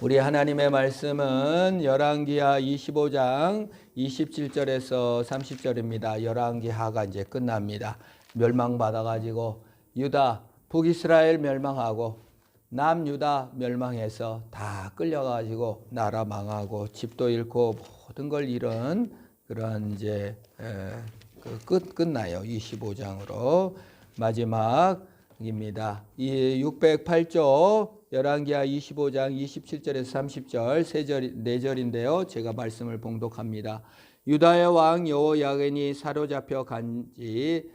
우리 하나님의 말씀은 열왕기하 25장 27절에서 30절입니다. 열왕기하가 이제 끝납니다. 멸망받아가지고 유다, 북이스라엘 멸망하고 남유다 멸망해서 다 끌려가지고 나라 망하고 집도 잃고 모든 걸 잃은 그런 이제 끝나요. 25장으로 마지막입니다. 이 608조 열왕기하 25장 27절에서 30절 네 절인데요. 제가 말씀을 봉독합니다. 유다의 왕 여호야긴이 사로잡혀 간지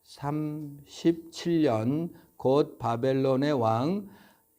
37년 곧 바벨론의 왕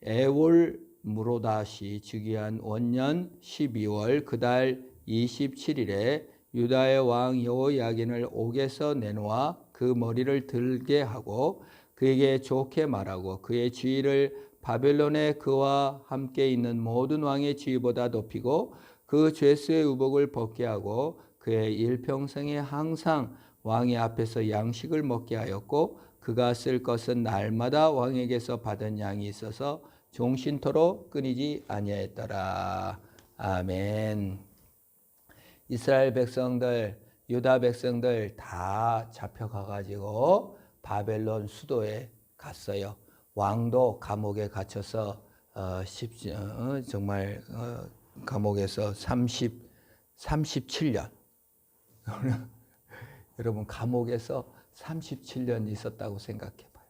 에올무로다시 즉위한 원년 12월 그달 27일에 유다의 왕 여호야긴을 옥에서 내놓아 그 머리를 들게 하고 그에게 좋게 말하고 그의 지위를 바벨론에 그와 함께 있는 모든 왕의 지위보다 높이고 그 죄수의 의복을 벗게 하고 그의 일평생에 항상 왕의 앞에서 양식을 먹게 하였고 그가 쓸 것은 날마다 왕에게서 받은 양이 있어서 종신토록 끊이지 아니하였더라. 아멘. 이스라엘 백성들, 유다 백성들 다 잡혀가가지고 바벨론 수도에 갔어요. 왕도 감옥에 갇혀서 정말 감옥에서 37년. 여러분 감옥에서 37년 있었다고 생각해봐요.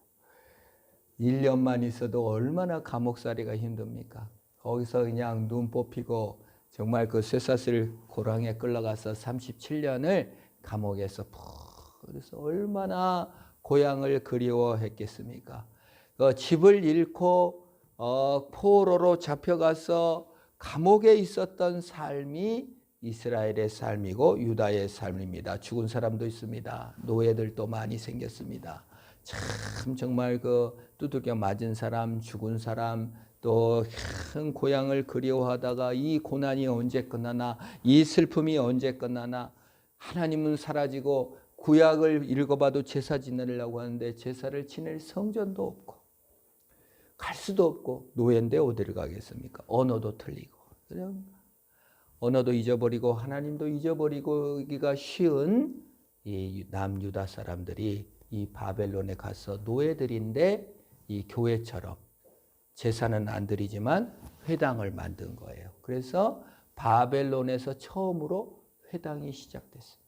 1년만 있어도 얼마나 감옥살이가 힘듭니까? 거기서 그냥 눈 뽑히고 정말 그 쇠사슬 고랑에 끌려가서 37년을 감옥에서 그래서 얼마나 고향을 그리워했겠습니까? 집을 잃고 포로로 잡혀가서 감옥에 있었던 삶이 이스라엘의 삶이고 유다의 삶입니다. 죽은 사람도 있습니다. 노예들도 많이 생겼습니다. 참 정말 그 두들겨 맞은 사람, 죽은 사람, 또 큰 고향을 그리워하다가 이 고난이 언제 끝나나, 이 슬픔이 언제 끝나나, 하나님은 사라지고 구약을 읽어봐도 제사 지내려고 하는데 제사를 지낼 성전도 없고 갈 수도 없고 노예인데 어디를 가겠습니까? 언어도 틀리고 그냥 언어도 잊어버리고 하나님도 잊어버리기가 쉬운 이 남유다 사람들이 이 바벨론에 가서 노예들인데 이 교회처럼 제사는 안 드리지만 회당을 만든 거예요. 그래서 바벨론에서 처음으로 회당이 시작됐습니다.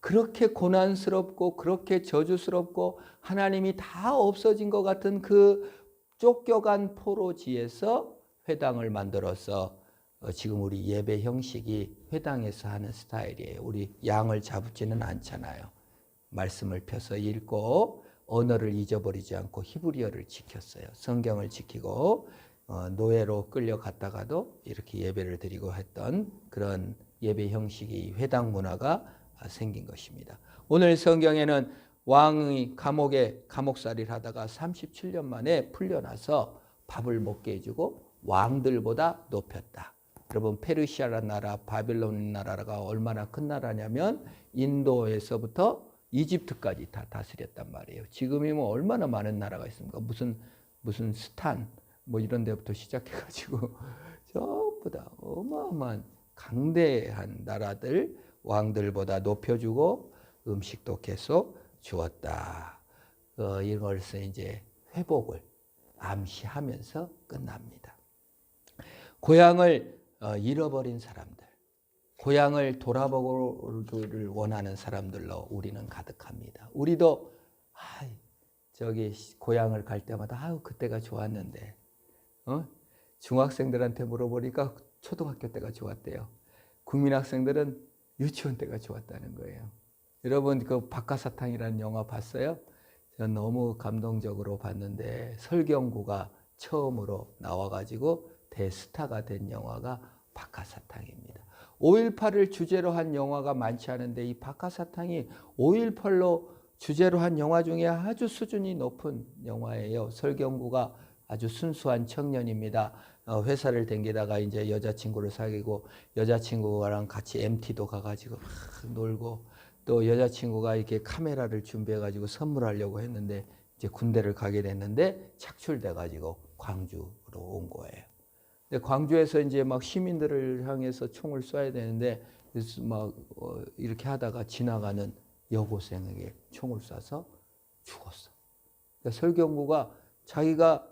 그렇게 고난스럽고 그렇게 저주스럽고 하나님이 다 없어진 것 같은 그 쫓겨간 포로지에서 회당을 만들어서 지금 우리 예배 형식이 회당에서 하는 스타일이에요. 우리 양을 잡지는 않잖아요. 말씀을 펴서 읽고 언어를 잊어버리지 않고 히브리어를 지켰어요. 성경을 지키고 노예로 끌려갔다가도 이렇게 예배를 드리고 했던 그런 예배 형식이 회당 문화가 생긴 것입니다. 오늘 성경에는 왕이 감옥에 감옥살이를 하다가 37년 만에 풀려나서 밥을 먹게 해주고 왕들보다 높였다. 여러분 페르시아라는 나라, 바빌론 나라가 얼마나 큰 나라냐면 인도에서부터 이집트까지 다 다스렸단 말이에요. 지금이면 얼마나 많은 나라가 있습니까? 무슨 스탄 뭐 이런 데부터 시작해가지고 전부 다 어마어마한 강대한 나라들 왕들보다 높여주고 음식도 계속 주었다. 이것을 이제 회복을 암시하면서 끝납니다. 고향을 잃어버린 사람들, 고향을 돌아보기를 원하는 사람들로 우리는 가득합니다. 우리도 저기 고향을 갈 때마다 그때가 좋았는데 중학생들한테 물어보니까 초등학교 때가 좋았대요. 국민학생들은 유치원 때가 좋았다는 거예요. 여러분 그 박하사탕이라는 영화 봤어요? 저는 너무 감동적으로 봤는데 설경구가 처음으로 나와가지고 대스타가 된 영화가 박하사탕입니다. 5.18을 주제로 한 영화가 많지 않은데 이 박하사탕이 5.18로 주제로 한 영화 중에 아주 수준이 높은 영화예요. 설경구가 아주 순수한 청년입니다. 회사를 다니다가 이제 여자친구를 사귀고 여자친구랑 같이 MT도 가가지고 막 놀고 또 여자친구가 이렇게 카메라를 준비해가지고 선물하려고 했는데 이제 군대를 가게 됐는데 착출돼 가지고 광주로 온 거예요. 근데 광주에서 이제 막 시민들을 향해서 총을 쏴야 되는데 막 이렇게 하다가 지나가는 여고생에게 총을 쏴서 죽었어. 그러니까 설경구가 자기가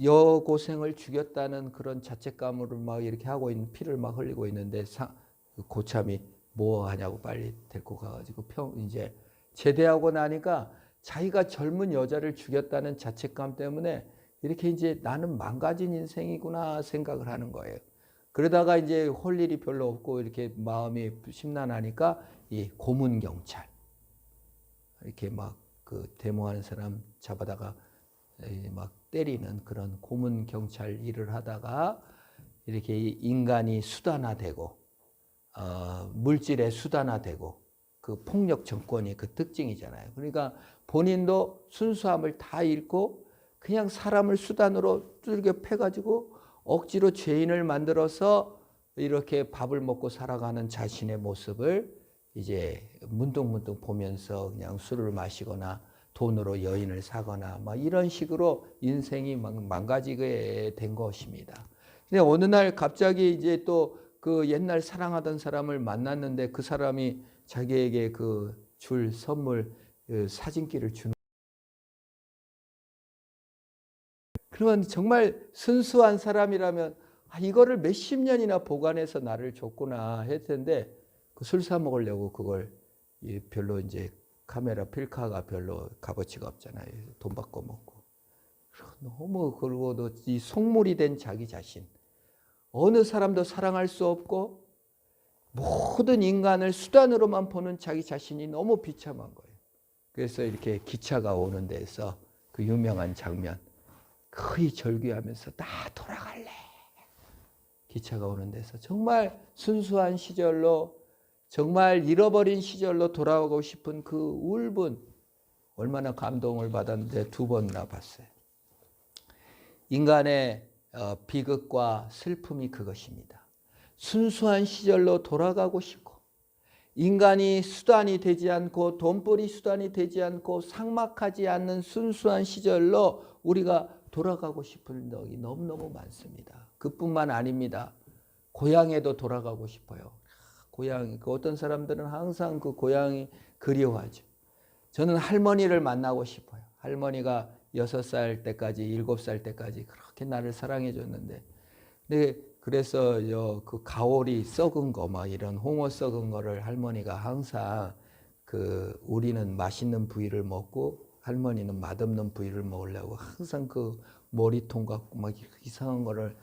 여고생을 죽였다는 그런 자책감으로 막 이렇게 하고 있는, 피를 막 흘리고 있는데 고참이 뭐 하냐고 빨리 데리고 가가지고 이제 제대하고 나니까 자기가 젊은 여자를 죽였다는 자책감 때문에 이렇게 이제 나는 망가진 인생이구나 생각을 하는 거예요. 그러다가 이제 할 일이 별로 없고 이렇게 마음이 심란하니까 이 고문경찰, 이렇게 막 그 데모하는 사람 잡아다가 막 때리는 그런 고문경찰 일을 하다가 이렇게 인간이 수단화되고 물질의 수단화되고, 그 폭력 정권이 그 특징이잖아요. 그러니까 본인도 순수함을 다 잃고 그냥 사람을 수단으로 두들겨 패가지고 억지로 죄인을 만들어서 이렇게 밥을 먹고 살아가는 자신의 모습을 이제 문득문득 보면서 그냥 술을 마시거나 돈으로 여인을 사거나 막 이런 식으로 인생이 망가지게 된 것입니다. 근데 어느 날 갑자기 이제 또 그 옛날 사랑하던 사람을 만났는데 그 사람이 자기에게 그 줄 선물 사진기를 주는. 그러면 정말 순수한 사람이라면 이거를 몇십 년이나 보관해서 나를 줬구나 했을 텐데 그 술 사 먹으려고 그걸 별로 이제 카메라 필카가 별로 값어치가 없잖아요. 돈 받고 먹고. 너무 그러고도 이 속물이 된 자기 자신. 어느 사람도 사랑할 수 없고 모든 인간을 수단으로만 보는 자기 자신이 너무 비참한 거예요. 그래서 이렇게 기차가 오는 데서 그 유명한 장면, 거의 절규하면서 나 돌아갈래. 기차가 오는 데서 정말 순수한 시절로, 정말 잃어버린 시절로 돌아가고 싶은 그 울분, 얼마나 감동을 받았는데 2번이나 봤어요. 인간의 비극과 슬픔이 그것입니다. 순수한 시절로 돌아가고 싶고, 인간이 수단이 되지 않고 돈벌이 수단이 되지 않고 삭막하지 않는 순수한 시절로 우리가 돌아가고 싶은 적이 너무너무 많습니다. 그뿐만 아닙니다. 고향에도 돌아가고 싶어요. 고향, 어떤 사람들은 항상 그 고향이 그리워하죠. 저는 할머니를 만나고 싶어요. 할머니가 6살 때까지, 7살 때까지 그렇게 나를 사랑해 줬는데, 근데 그래서 그 가오리 썩은 거, 막 이런 홍어 썩은 거를 할머니가 항상 우리는 맛있는 부위를 먹고 할머니는 맛없는 부위를 먹으려고 항상 그 머리통 갖고 막 이상한 거를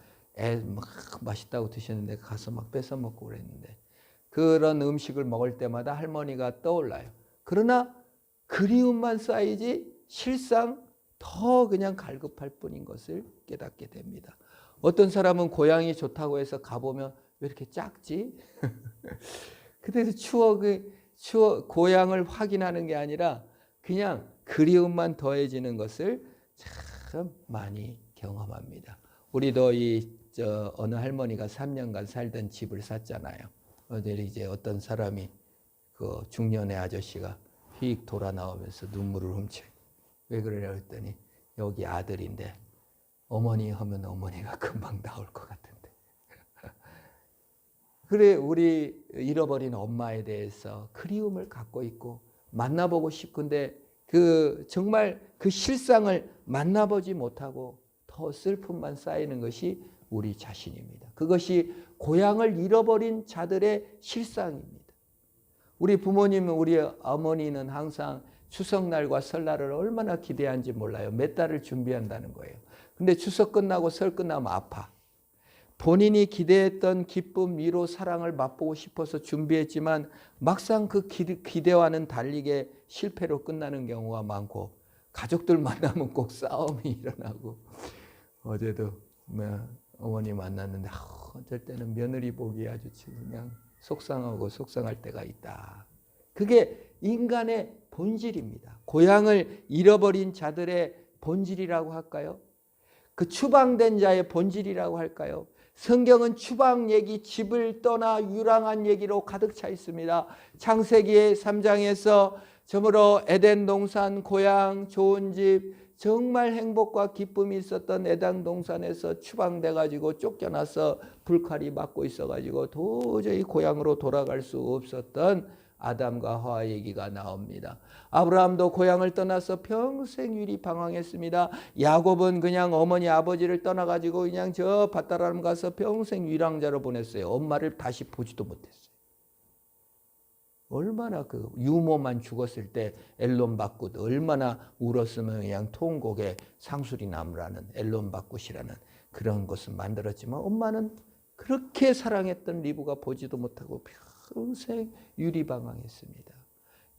막 맛있다고 드셨는데 가서 막 뺏어 먹고 그랬는데, 그런 음식을 먹을 때마다 할머니가 떠올라요. 그러나 그리움만 쌓이지 실상 더 그냥 갈급할 뿐인 것을 깨닫게 됩니다. 어떤 사람은 고향이 좋다고 해서 가보면 왜 이렇게 작지? 그래서 고향을 확인하는 게 아니라 그냥 그리움만 더해지는 것을 참 많이 경험합니다. 우리도 어느 할머니가 3년간 살던 집을 샀잖아요. 이제 어떤 사람이 그 중년의 아저씨가 휙 돌아 나오면서 눈물을 훔쳐. 왜 그러냐고 했더니 여기 아들인데 어머니 하면 어머니가 금방 나올 것 같은데. 그래, 우리 잃어버린 엄마에 대해서 그리움을 갖고 있고 만나보고 싶은데 정말 그 실상을 만나보지 못하고 더 슬픔만 쌓이는 것이 우리 자신입니다. 그것이 고향을 잃어버린 자들의 실상입니다. 우리 부모님은, 우리 어머니는 항상 추석날과 설날을 얼마나 기대하는지 몰라요. 몇 달을 준비한다는 거예요. 근데 추석 끝나고 설 끝나면 아파. 본인이 기대했던 기쁨, 위로, 사랑을 맛보고 싶어서 준비했지만 막상 그 기대와는 달리게 실패로 끝나는 경우가 많고, 가족들 만나면 꼭 싸움이 일어나고. 어제도 어머니 만났는데 어쩔 때는 며느리 보기 아주 그냥 속상하고 속상할 때가 있다. 그게 인간의 본질입니다. 고향을 잃어버린 자들의 본질이라고 할까요? 그 추방된 자의 본질이라고 할까요? 성경은 추방 얘기, 집을 떠나 유랑한 얘기로 가득 차 있습니다. 창세기의 3장에서 저므로 에덴 동산, 고향, 좋은 집, 정말 행복과 기쁨이 있었던 에덴 동산에서 추방돼 가지고 쫓겨나서 불칼이 맞고 있어 가지고 도저히 고향으로 돌아갈 수 없었던 아담과 하와 얘기가 나옵니다. 아브라함도 고향을 떠나서 평생 유리 방황했습니다. 야곱은 그냥 어머니 아버지를 떠나 가지고 그냥 저 밧다람 가서 평생 유랑자로 보냈어요. 엄마를 다시 보지도 못했어요. 얼마나 그 유모만 죽었을 때 엘론 바굿 얼마나 울었으면 그냥 통곡에 상수리 나무라는 엘론 바굿이라는 그런 것을 만들었지만 엄마는 그렇게 사랑했던 리브가 보지도 못하고 평생 유리방황했습니다.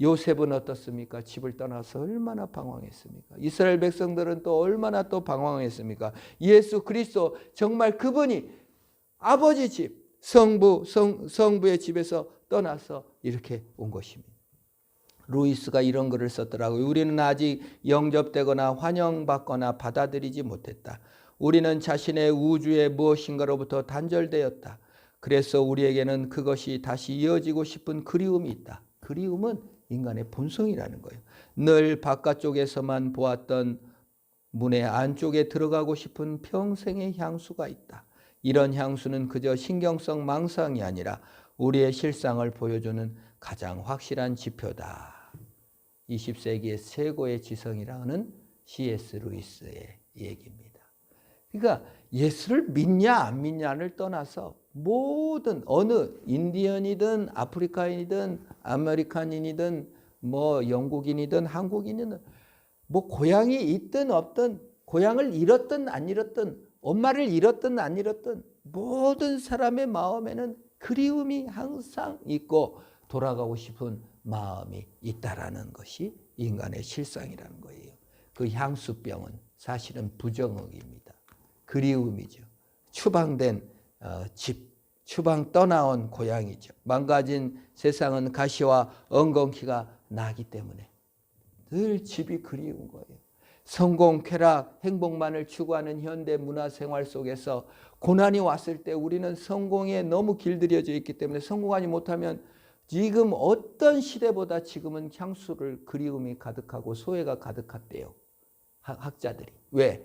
요셉은 어떻습니까? 집을 떠나서 얼마나 방황했습니까? 이스라엘 백성들은 또 얼마나 또 방황했습니까? 예수 그리스도 정말 그분이 아버지 집 성부의 집에서 떠나서 이렇게 온 것입니다. 루이스가 이런 글을 썼더라고요. 우리는 아직 영접되거나 환영받거나 받아들이지 못했다. 우리는 자신의 우주의 무엇인가로부터 단절되었다. 그래서 우리에게는 그것이 다시 이어지고 싶은 그리움이 있다. 그리움은 인간의 본성이라는 거예요. 늘 바깥쪽에서만 보았던 문의 안쪽에 들어가고 싶은 평생의 향수가 있다. 이런 향수는 그저 신경성 망상이 아니라 우리의 실상을 보여주는 가장 확실한 지표다. 20세기의 최고의 지성이라는 C.S. 루이스의 얘기입니다. 그러니까 예수를 믿냐 안 믿냐를 떠나서 모든 어느 인디언이든 아프리카인이든 아메리칸인이든 뭐 영국인이든 한국인이든 뭐 고향이 있든 없든 고향을 잃었든 안 잃었든 엄마를 잃었든 안 잃었든 모든 사람의 마음에는 그리움이 항상 있고 돌아가고 싶은 마음이 있다라는 것이 인간의 실상이라는 거예요. 그 향수병은 사실은 부정응입니다. 그리움이죠. 추방된 집, 추방 떠나온 고향이죠. 망가진 세상은 가시와 엉겅퀴가 나기 때문에 늘 집이 그리운 거예요. 성공, 쾌락, 행복만을 추구하는 현대 문화생활 속에서 고난이 왔을 때 우리는 성공에 너무 길들여져 있기 때문에 성공하지 못하면 지금 어떤 시대보다 지금은 향수를 그리움이 가득하고 소외가 가득하대요. 학자들이. 왜?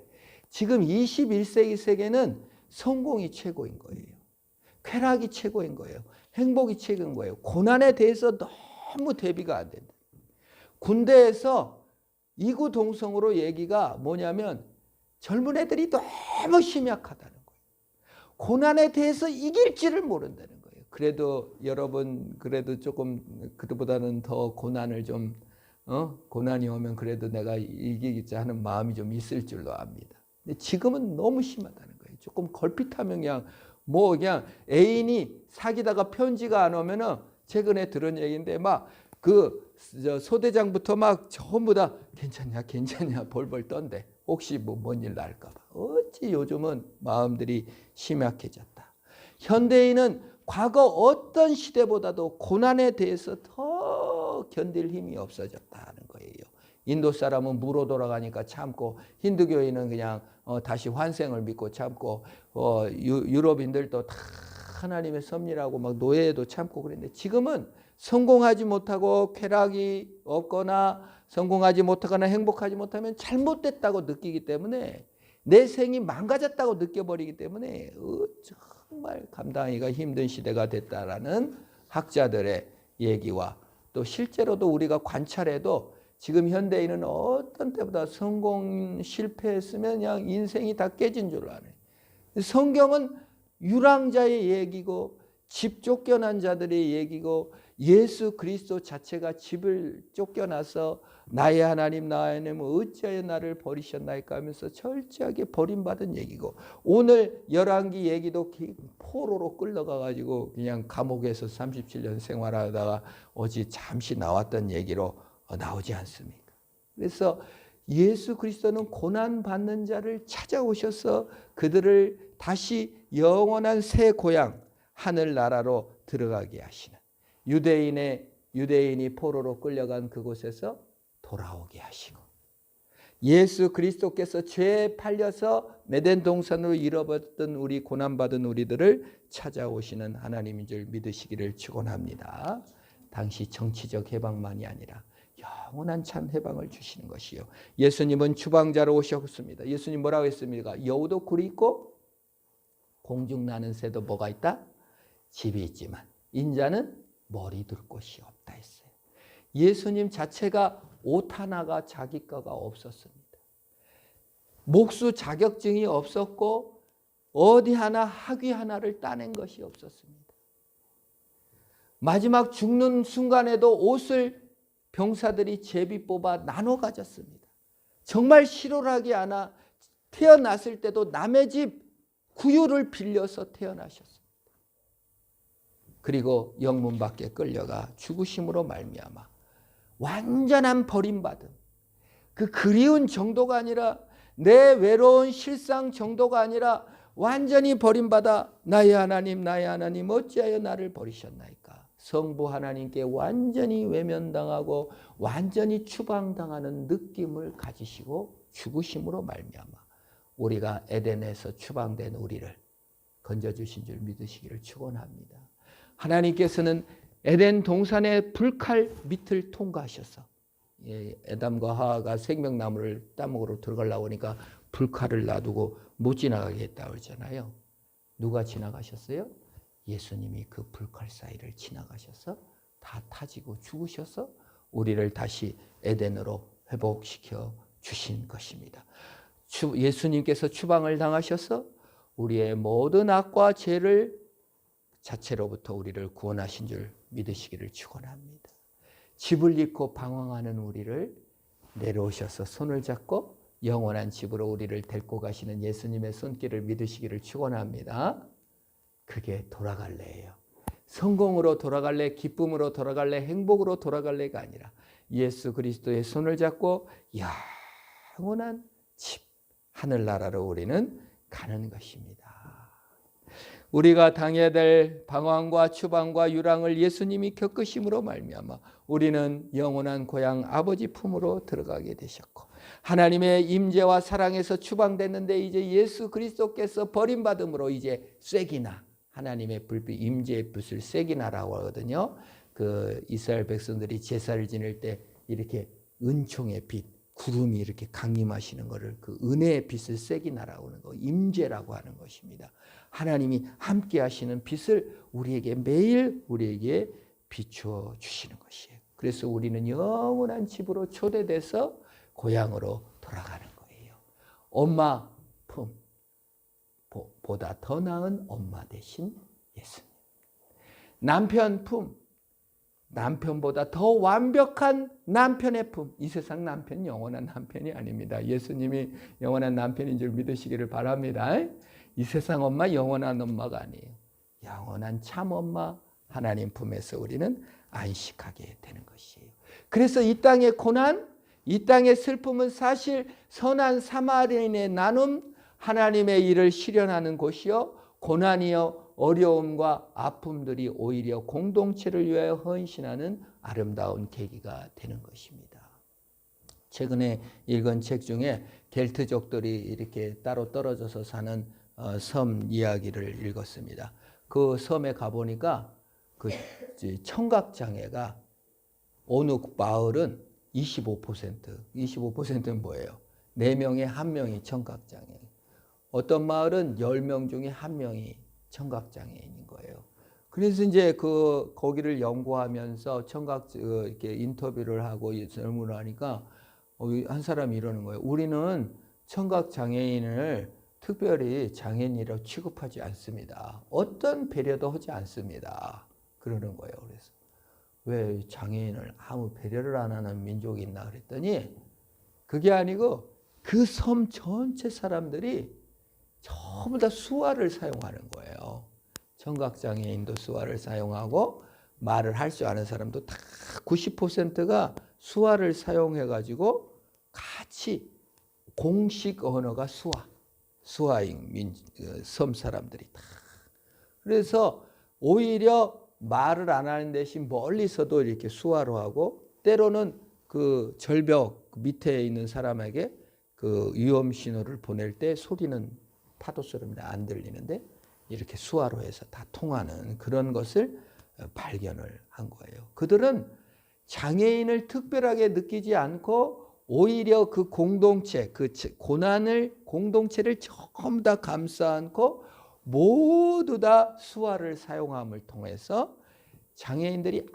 지금 21세기 세계는 성공이 최고인 거예요. 쾌락이 최고인 거예요. 행복이 최고인 거예요. 고난에 대해서 너무 대비가 안 된다. 군대에서 이구동성으로 얘기가 뭐냐면 젊은 애들이 너무 심약하다는 거예요. 고난에 대해서 이길지를 모른다는 거예요. 그래도 여러분 그래도 조금 그보다는 더 고난을 좀 고난이 오면 그래도 내가 이기겠지 하는 마음이 좀 있을 줄로 압니다. 근데 지금은 너무 심하다는 거예요. 조금 걸핏하면 그냥 애인이 사귀다가 편지가 안 오면은 최근에 들은 얘기인데 막 소대장부터 막 전부 다 괜찮냐 벌벌 떤대. 혹시 뭔 일 날까 봐. 어찌 요즘은 마음들이 심약해졌다. 현대인은 과거 어떤 시대보다도 고난에 대해서 더 견딜 힘이 없어졌다는 거예요. 인도 사람은 무로 돌아가니까 참고 힌두교인은 그냥 다시 환생을 믿고 참고 유럽인들도 다 하나님의 섭리라고 막 노예도 참고 그랬는데 지금은 성공하지 못하고 쾌락이 없거나 성공하지 못하거나 행복하지 못하면 잘못됐다고 느끼기 때문에 내 생이 망가졌다고 느껴버리기 때문에 정말 감당하기가 힘든 시대가 됐다라는 학자들의 얘기와 또 실제로도 우리가 관찰해도 지금 현대인은 어떤 때보다 성공 실패했으면 그냥 인생이 다 깨진 줄 아네. 성경은 유랑자의 얘기고 집 쫓겨난 자들의 얘기고 예수 그리스도 자체가 집을 쫓겨나서 나의 하나님 나의 하나님 어찌하여 나를 버리셨나이까 하면서 철저하게 버림받은 얘기고 오늘 열왕기 얘기도 포로로 끌려가가지고 그냥 감옥에서 37년 생활하다가 어제 잠시 나왔던 얘기로 나오지 않습니까? 그래서 예수 그리스도는 고난받는 자를 찾아오셔서 그들을 다시 영원한 새 고향 하늘나라로 들어가게 하시는 유대인이 포로로 끌려간 그곳에서 돌아오게 하시고 예수 그리스도께서 죄에 팔려서 메덴 동산으로 잃어버렸던 우리 고난받은 우리들을 찾아오시는 하나님인 줄 믿으시기를 축원합니다. 당시 정치적 해방만이 아니라 영원한 참 해방을 주시는 것이요. 예수님은 주방자로 오셨습니다. 예수님 뭐라고 했습니까? 여우도 굴이 있고 공중 나는 새도 뭐가 있다? 집이 있지만 인자는 머리 둘 곳이 없다 했어요. 예수님 자체가 옷 하나가 자기 거가 없었습니다. 목수 자격증이 없었고 어디 하나 학위 하나를 따낸 것이 없었습니다. 마지막 죽는 순간에도 옷을 병사들이 제비 뽑아 나눠 가졌습니다. 정말 실오라기 않아 태어났을 때도 남의 집 구유를 빌려서 태어나셨습니다. 그리고 영문 밖에 끌려가 죽으심으로 말미암아 완전한 버림받음, 그 그리운 정도가 아니라 내 외로운 실상 정도가 아니라 완전히 버림받아 나의 하나님 어찌하여 나를 버리셨나이까. 성부 하나님께 완전히 외면당하고 완전히 추방당하는 느낌을 가지시고 죽으심으로 말미암아 우리가 에덴에서 추방된 우리를 건져주신 줄 믿으시기를 축원합니다. 하나님께서는 에덴 동산의 불칼 밑을 통과하셔서 아담과 하와가 생명나무를 따먹으러 들어가려고 하니까 불칼을 놔두고 못 지나가게 했다고 그러잖아요. 누가 지나가셨어요? 예수님이 그 불칼 사이를 지나가셔서 다 타지고 죽으셔서 우리를 다시 에덴으로 회복시켜 주신 것입니다. 예수님께서 추방을 당하셔서 우리의 모든 악과 죄를 자체로부터 우리를 구원하신 줄 믿으시기를 축원합니다. 집을 잃고 방황하는 우리를 내려오셔서 손을 잡고 영원한 집으로 우리를 데리고 가시는 예수님의 손길을 믿으시기를 축원합니다. 그게 돌아갈래예요. 성공으로 돌아갈래, 기쁨으로 돌아갈래, 행복으로 돌아갈래가 아니라 예수 그리스도의 손을 잡고 영원한 집, 하늘나라로 우리는 가는 것입니다. 우리가 당해야 될 방황과 추방과 유랑을 예수님이 겪으심으로 말미암아 우리는 영원한 고향 아버지 품으로 들어가게 되셨고 하나님의 임재와 사랑에서 추방됐는데 이제 예수 그리스도께서 버림받음으로 이제 쐐기나 하나님의 불빛 임재의 빛을 쐐기나라고 하거든요. 그 이스라엘 백성들이 제사를 지낼 때 이렇게 은총의 빛, 구름이 이렇게 강림하시는 것을 그 은혜의 빛을 쐐기나라고 하는 거, 임재라고 하는 것입니다. 하나님이 함께 하시는 빛을 우리에게 매일 우리에게 비추어 주시는 것이에요. 그래서 우리는 영원한 집으로 초대돼서 고향으로 돌아가는 거예요. 엄마 품보다 더 나은 엄마 대신 예수님. 남편 품, 남편보다 더 완벽한 남편의 품. 이 세상 남편 영원한 남편이 아닙니다. 예수님이 영원한 남편인 줄 믿으시기를 바랍니다. 이 세상 엄마 영원한 엄마가 아니에요. 영원한 참 엄마 하나님 품에서 우리는 안식하게 되는 것이에요. 그래서 이 땅의 고난, 이 땅의 슬픔은 사실 선한 사마리아인의 나눔, 하나님의 일을 실현하는 곳이요, 고난이요 어려움과 아픔들이 오히려 공동체를 위하여 헌신하는 아름다운 계기가 되는 것입니다. 최근에 읽은 책 중에 겔트족들이 이렇게 따로 떨어져서 사는 섬 이야기를 읽었습니다. 그 섬에 가보니까 그 청각장애가 어느 마을은 25%는 뭐예요? 4명에 1명이 청각장애. 어떤 마을은 10명 중에 1명이 청각장애인인 거예요. 그래서 이제 거기를 연구하면서 이렇게 인터뷰를 하고 질문을 하니까 한 사람이 이러는 거예요. 우리는 청각장애인을 특별히 장애인이라고 취급하지 않습니다. 어떤 배려도 하지 않습니다. 그러는 거예요. 그래서 왜 장애인을 아무 배려를 안 하는 민족이 있나 그랬더니 그게 아니고 그 섬 전체 사람들이 전부 다 수화를 사용하는 거예요. 청각장애인도 수화를 사용하고 말을 할 줄 아는 사람도 다 90%가 수화를 사용해가지고 같이 공식 언어가 수화인 섬 사람들이 다. 그래서 오히려 말을 안 하는 대신 멀리서도 이렇게 수화로 하고 때로는 그 절벽 밑에 있는 사람에게 그 위험 신호를 보낼 때 소리는 파도 소리입니다. 안 들리는데 이렇게 수화로 해서 다 통하는 그런 것을 발견을 한 거예요. 그들은 장애인을 특별하게 느끼지 않고 오히려 그 공동체, 그 고난을 공동체를 전부 다 감싸 안고 모두 다 수화를 사용함을 통해서 장애인들이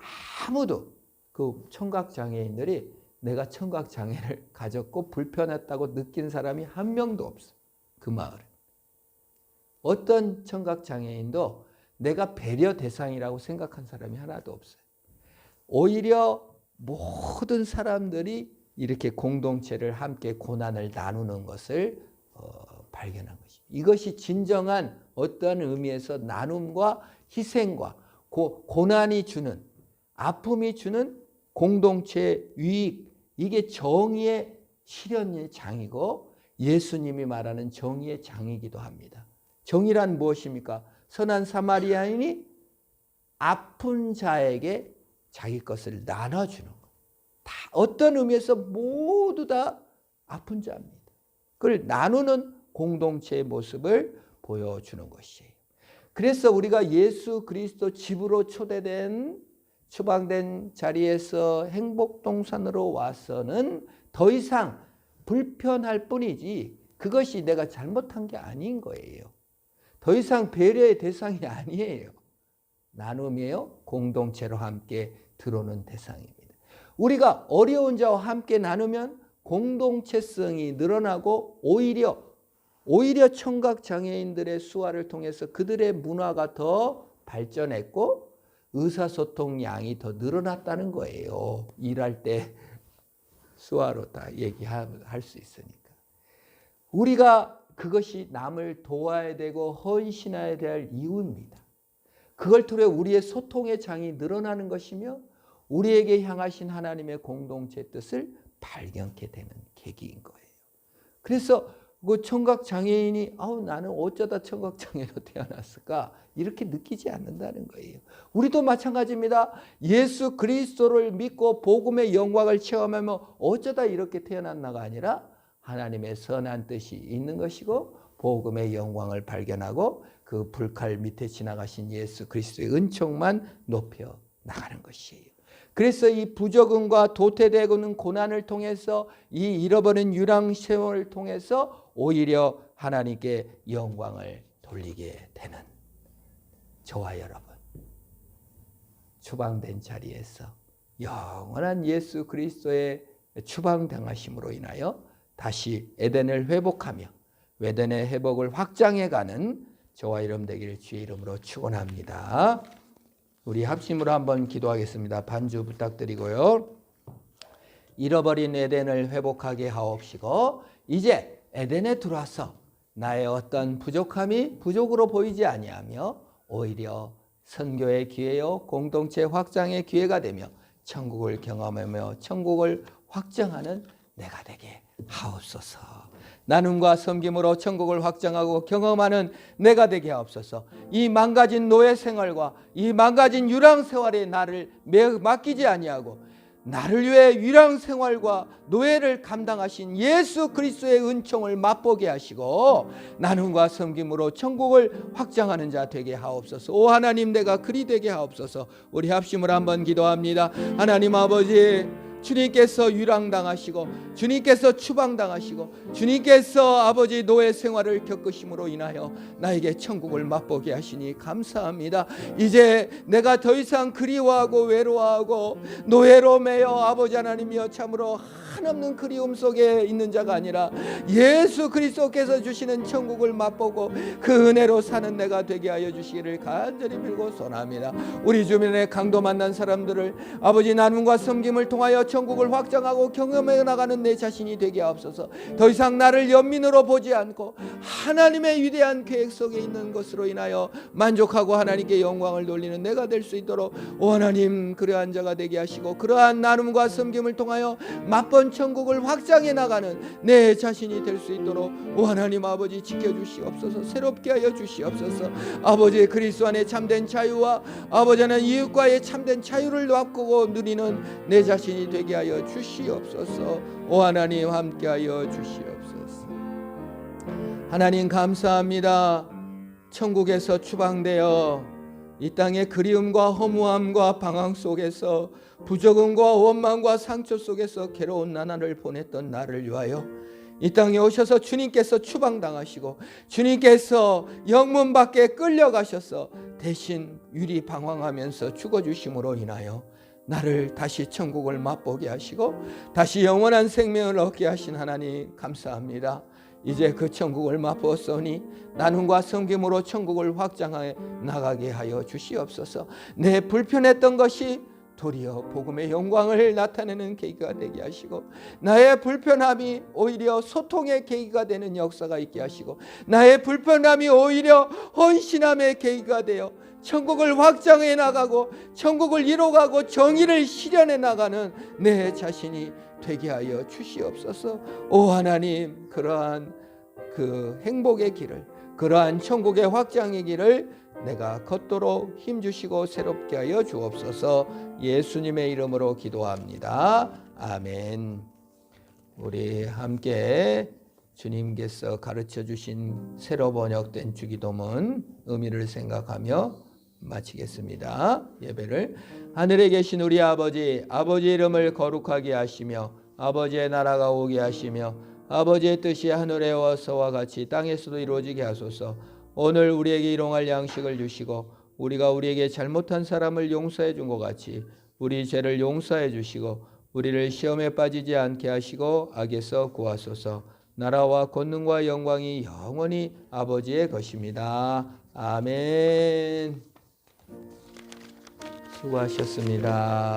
아무도 그 청각장애인들이 내가 청각장애를 가졌고 불편했다고 느낀 사람이 한 명도 없어. 그 마을에. 어떤 청각장애인도 내가 배려 대상이라고 생각한 사람이 하나도 없어요. 오히려 모든 사람들이 이렇게 공동체를 함께 고난을 나누는 것을 발견한 것입니다. 이것이 진정한 어떤 의미에서 나눔과 희생과 고난이 주는, 아픔이 주는 공동체 유익, 이게 정의의 실현의 장이고 예수님이 말하는 정의의 장이기도 합니다. 정의란 무엇입니까? 선한 사마리아인이 아픈 자에게 자기 것을 나눠주는 것. 다 어떤 의미에서 모두 다 아픈 자입니다. 그걸 나누는 공동체의 모습을 보여주는 것이에요. 그래서 우리가 예수 그리스도 집으로 추방된 자리에서 행복동산으로 와서는 더 이상 불편할 뿐이지 그것이 내가 잘못한 게 아닌 거예요. 더 이상 배려의 대상이 아니에요. 나눔이에요. 공동체로 함께 들어오는 대상입니다. 우리가 어려운 자와 함께 나누면 공동체성이 늘어나고 오히려 청각장애인들의 수화를 통해서 그들의 문화가 더 발전했고 의사소통 양이 더 늘어났다는 거예요. 일할 때 수화로 다 얘기할 수 있으니까. 우리가 그것이 남을 도와야 되고 헌신해야 될 이유입니다. 그걸 통해 우리의 소통의 장이 늘어나는 것이며 우리에게 향하신 하나님의 공동체 뜻을 발견케 되는 계기인 거예요. 그래서 그 청각장애인이 나는 어쩌다 청각장애로 태어났을까? 이렇게 느끼지 않는다는 거예요. 우리도 마찬가지입니다. 예수 그리스도를 믿고 복음의 영광을 체험하며 어쩌다 이렇게 태어났나가 아니라 하나님의 선한 뜻이 있는 것이고 복음의 영광을 발견하고 그 불칼 밑에 지나가신 예수 그리스도의 은총만 높여 나가는 것이에요. 그래서 이 부적응과 도태되고는 고난을 통해서 이 잃어버린 유랑세월을 통해서 오히려 하나님께 영광을 돌리게 되는 저와 여러분, 추방된 자리에서 영원한 예수 그리스도의 추방당하심으로 인하여 다시 에덴을 회복하며 에덴의 회복을 확장해가는 저와 여러분 되기를 주의 이름으로 축원합니다. 우리 합심으로 한번 기도하겠습니다. 반주 부탁드리고요. 잃어버린 에덴을 회복하게 하옵시고 이제 에덴에 들어와서 나의 어떤 부족함이 부족으로 보이지 아니하며 오히려 선교의 기회요 공동체 확장의 기회가 되며 천국을 경험하며 천국을 확정하는 내가 되게 하옵소서. 나눔과 섬김으로 천국을 확장하고 경험하는 내가 되게 하옵소서. 이 망가진 노예 생활과 이 망가진 유랑 생활에 나를 맡기지 아니하고 나를 위해 유랑 생활과 노예를 감당하신 예수 그리스도의 은총을 맛보게 하시고 나눔과 섬김으로 천국을 확장하는 자 되게 하옵소서. 오 하나님, 내가 그리 되게 하옵소서. 우리 합심으로 한번 기도합니다. 하나님 아버지, 주님께서 유랑당하시고 주님께서 추방당하시고 주님께서 아버지 노예 생활을 겪으심으로 인하여 나에게 천국을 맛보게 하시니 감사합니다. 이제 내가 더 이상 그리워하고 외로워하고 노예로 매여 아버지 하나님이여 참으로 한없는 그리움 속에 있는 자가 아니라 예수 그리스도께서 주시는 천국을 맛보고 그 은혜로 사는 내가 되게 하여 주시기를 간절히 빌고 소원합니다. 우리 주변에 강도 만난 사람들을 아버지 나눔과 섬김을 통하여 천국을 확장하고 경험해 나가는 내 자신이 되게 하옵소서. 더 이상 나를 연민으로 보지 않고 하나님의 위대한 계획 속에 있는 것으로 인하여 만족하고 하나님께 영광을 돌리는 내가 될 수 있도록 오 하나님, 그러한 자가 되게 하시고 그러한 나눔과 섬김을 통하여 맛본 천국을 확장해 나가는 내 자신이 될 수 있도록 오 하나님 아버지 지켜주시옵소서. 새롭게 하여 주시옵소서. 아버지 그리스도 안에 참된 자유와 아버지는 이웃과의 참된 자유를 맛보고 누리는 내 자신이 되게 하여 주시옵소서. 오 하나님 함께하여 주시옵소서. 하나님 감사합니다. 천국에서 추방되어 이 땅의 그리움과 허무함과 방황 속에서 부적응과 원망과 상처 속에서 괴로운 나날을 보냈던 나를 위하여 이 땅에 오셔서 주님께서 추방당하시고 주님께서 영문 밖에 끌려가셔서 대신 유리 방황하면서 죽어주심으로 인하여 나를 다시 천국을 맛보게 하시고 다시 영원한 생명을 얻게 하신 하나님 감사합니다. 이제 그 천국을 맛보았으니 나눔과 섬김으로 천국을 확장해 나가게 하여 주시옵소서. 내 불편했던 것이 도리어 복음의 영광을 나타내는 계기가 되게 하시고 나의 불편함이 오히려 소통의 계기가 되는 역사가 있게 하시고 나의 불편함이 오히려 헌신함의 계기가 되어 천국을 확장해 나가고 천국을 이뤄가고 정의를 실현해 나가는 내 자신이 되게 하여 주시옵소서. 오 하나님, 그러한 그 행복의 길을, 그러한 천국의 확장의 길을 내가 걷도록 힘주시고 새롭게 하여 주옵소서. 예수님의 이름으로 기도합니다. 아멘. 우리 함께 주님께서 가르쳐 주신 새로 번역된 주기도문 의미를 생각하며 마치겠습니다. 예배를. 하늘에 계신 우리 아버지, 아버지의 이름을 거룩하게 하시며 아버지의 나라가 오게 하시며 아버지의 뜻이 하늘에서와 같이 땅에서도 이루어지게 하소서. 오늘 우리에게 일용할 양식을 주시고 우리가 우리에게 잘못한 사람을 용서해 준 것 같이 우리 죄를 용서해 주시고 우리를 시험에 빠지지 않게 하시고 악에서 구하소서. 나라와 권능과 영광이 영원히 아버지의 것입니다. 아멘. 수고하셨습니다.